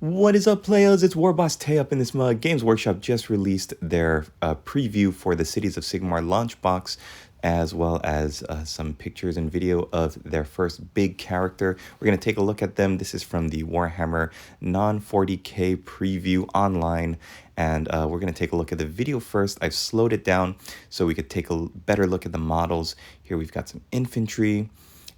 What is up, players? It's Warboss Tay up in this mug. Games Workshop just released their preview for the Cities of Sigmar launch box, as well as some pictures and video of their first big character. We're going to take a look at them. This is from the Warhammer non-40k preview online, and we're going to take a look at the video first. I've slowed it down so we could take a better look at the models. Here we've got some infantry,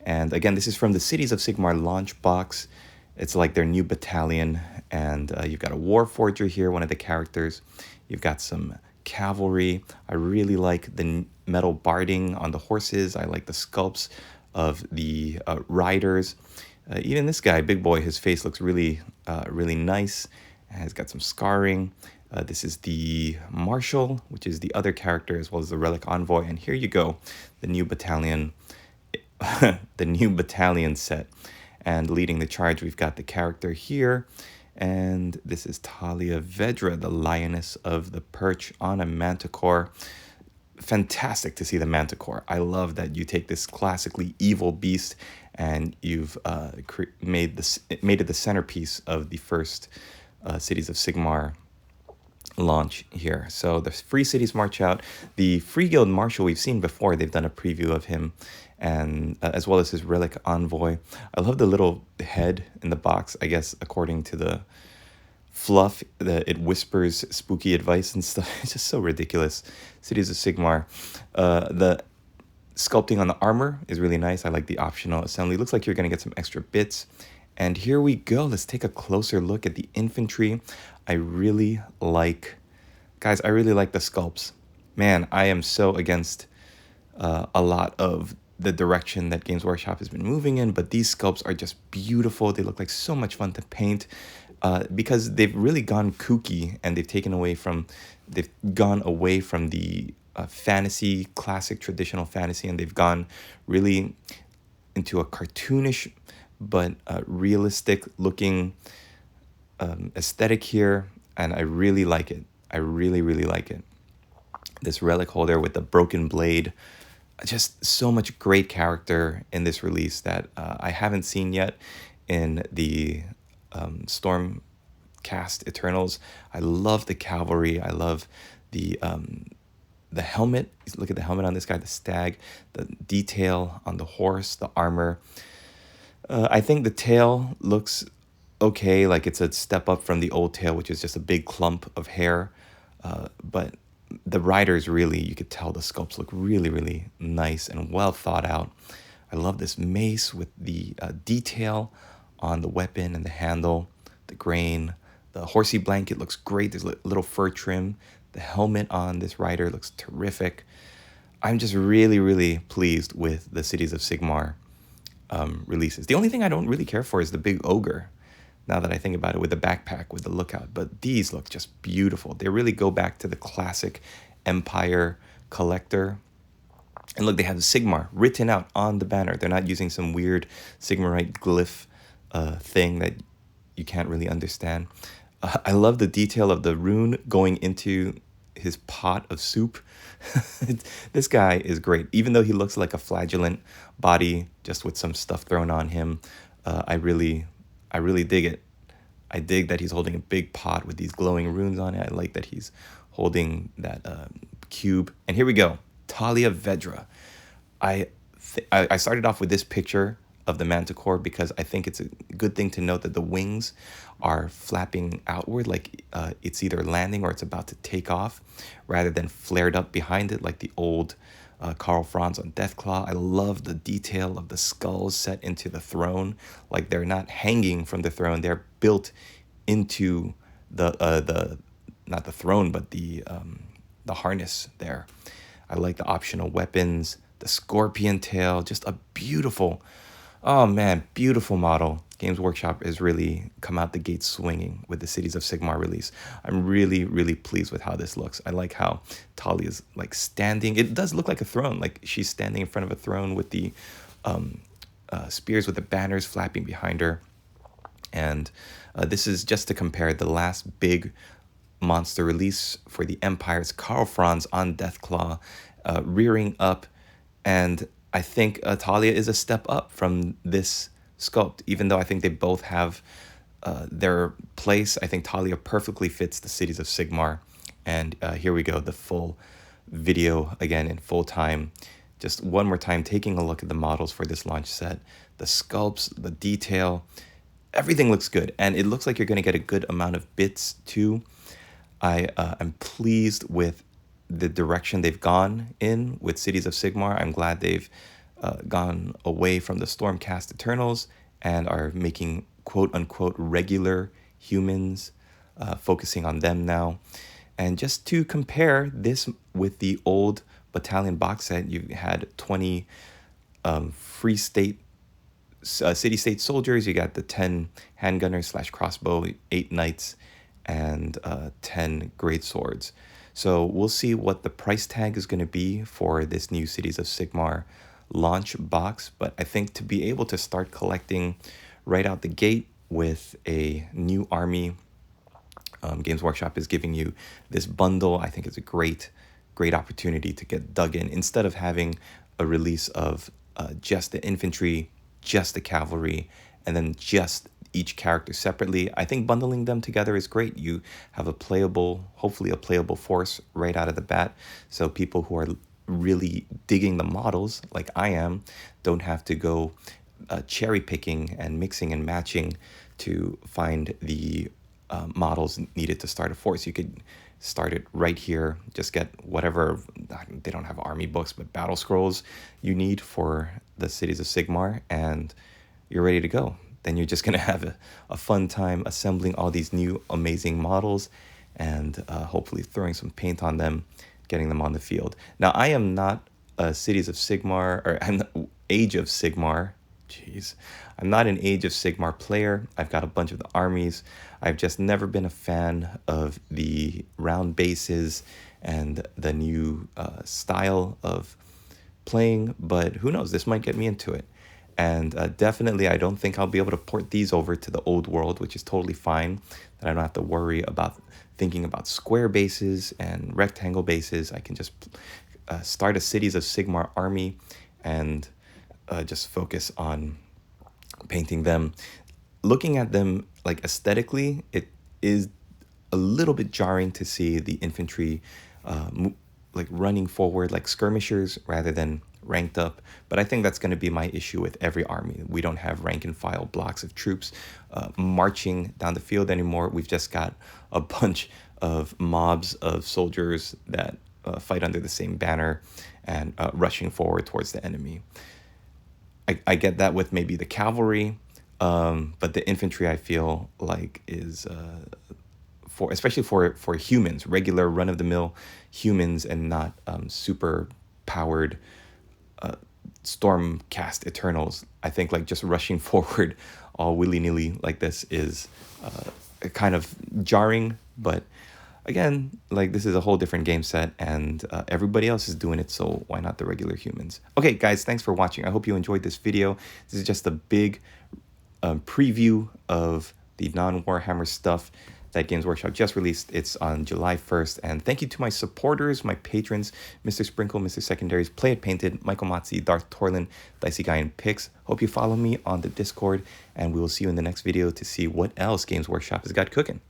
and again, this is from the Cities of Sigmar launch box. It's like their new battalion, and you've got a Warforger here, one of the characters. You've got some cavalry. I really like the metal barding on the horses. I like the sculpts of the riders. Even this guy, big boy, his face looks really, really nice. And he's got some scarring. This is the Marshal, which is the other character, as well as the Relic Envoy. And here you go, the new battalion, the new battalion set. And leading the charge, we've got the character here. And this is Talia Vedra, the Lioness of the Perch on a Manticore. Fantastic to see the Manticore. I love that you take this classically evil beast and you've made it the centerpiece of the first Cities of Sigmar launch here. So the Free Cities march out. The Free Guild Marshal we've seen before. They've done a preview of him, and as well as his Relic Envoy. I love the little head in the box. I guess according to the fluff, it whispers spooky advice and stuff. It's just so ridiculous. Cities of Sigmar. The sculpting on the armor is really nice. I like the optional assembly. Looks like you're going to get some extra bits. And here we go. Let's take a closer look at the infantry. I really like the sculpts. Man, I am so against a lot of the direction that Games Workshop has been moving in, but these sculpts are just beautiful. They look like so much fun to paint because they've really gone kooky, and they've gone away from the fantasy, classic traditional fantasy, and they've gone really into a cartoonish but realistic looking aesthetic here, and I really like it. I really, really like it. This relic holder with the broken blade, just so much great character in this release that I haven't seen yet in the Stormcast Eternals. I love the cavalry. I love the helmet. Look at the helmet on this guy, the stag, the detail on the horse, the armor. I think the tail looks okay, like it's a step up from the old tail, which is just a big clump of hair. But the riders, really, you could tell the sculpts look really, really nice and well thought out. I love this mace with the detail on the weapon and the handle, the grain. The horsey blanket looks great. There's a little fur trim. The helmet on this rider looks terrific. I'm just really, really pleased with the Cities of Sigmar releases. The only thing I don't really care for is the big ogre, now that I think about it, with the backpack, with the lookout. But these look just beautiful. They really go back to the classic Empire collector. And look, they have Sigmar written out on the banner. They're not using some weird Sigmarite glyph thing that you can't really understand. I love the detail of the rune going into his pot of soup. This guy is great. Even though he looks like a flagellant body just with some stuff thrown on him, I really dig it. I dig that he's holding a big pot with these glowing runes on it. I like that he's holding that cube. And here we go, Talia Vedra. I started off with this picture of the Manticore because I think it's a good thing to note that the wings are flapping outward, like it's either landing or it's about to take off, rather than flared up behind it like the old Karl Franz on Deathclaw. I love the detail of the skulls set into the throne, like they're not hanging from the throne; they're built into the not the throne, but the harness there. I like the optional weapons, the scorpion tail, just a beautiful, oh man, beautiful model. Games Workshop has really come out the gate swinging with the Cities of Sigmar release. I'm really, really pleased with how this looks. I like how Talia's like standing. It does look like a throne, like she's standing in front of a throne with the spears with the banners flapping behind her. And this is just to compare the last big monster release for the Empire's Karl Franz on Deathclaw, rearing up, and I think Talia is a step up from this sculpt, even though I think they both have their place. I think Talia perfectly fits the cities of Sigmar. And here we go, the full video again in full time. Just one more time, taking a look at the models for this launch set, the sculpts, the detail, everything looks good. And it looks like you're going to get a good amount of bits too. I am pleased with the direction they've gone in with Cities of Sigmar. I'm glad they've gone away from the Stormcast Eternals and are making quote unquote regular humans, focusing on them now. And just to compare this with the old Battalion box set, you had 20 free state city-state soldiers. You got the 10 handgunners / crossbow, 8 knights, and 10 great swords. So we'll see what the price tag is going to be for this new Cities of Sigmar launch box. But I think to be able to start collecting right out the gate with a new army, Games Workshop is giving you this bundle. I think it's a great opportunity to get dug in instead of having a release of just the infantry, just the cavalry, and then just each character separately. I think bundling them together is great. You have a playable, hopefully a playable force right out of the bat. So people who are really digging the models like I am don't have to go cherry picking and mixing and matching to find the models needed to start a force. You could start it right here, just get whatever, they don't have army books, but battle scrolls you need for the Cities of Sigmar, and you're ready to go. Then you're just gonna have a fun time assembling all these new amazing models and hopefully throwing some paint on them, getting them on the field. Now, I am not a Cities of Sigmar, or I'm not Age of Sigmar. Jeez. I'm not an Age of Sigmar player. I've got a bunch of the armies. I've just never been a fan of the round bases and the new style of playing, but who knows, this might get me into it. And definitely, I don't think I'll be able to port these over to the old world, which is totally fine. That I don't have to worry about thinking about square bases and rectangle bases. I can just start a Cities of Sigmar army and just focus on painting them. Looking at them like aesthetically, it is a little bit jarring to see the infantry like running forward like skirmishers rather than ranked up. But I think that's going to be my issue with every army. We don't have rank and file blocks of troops marching down the field anymore. We've just got a bunch of mobs of soldiers that fight under the same banner and rushing forward towards the enemy. I get that with maybe the cavalry, but the infantry I feel like is for, especially for humans, regular run-of-the-mill humans, and not super powered Stormcast Eternals. I think like just rushing forward all willy-nilly like this is kind of jarring, but again, like this is a whole different game set, and everybody else is doing it, so why not the regular humans? Okay, guys, thanks for watching. I hope you enjoyed this video. This is just a big preview of the non-Warhammer stuff that Games Workshop just released. It's on July 1st, and thank you to my supporters, my patrons, Mr. Sprinkle, Mr. Secondaries, Play It Painted, Michael Matzi, Darth Torlin, Dicey Guy, and Pix. Hope you follow me on the Discord, and we will see you in the next video to see what else Games Workshop has got cooking.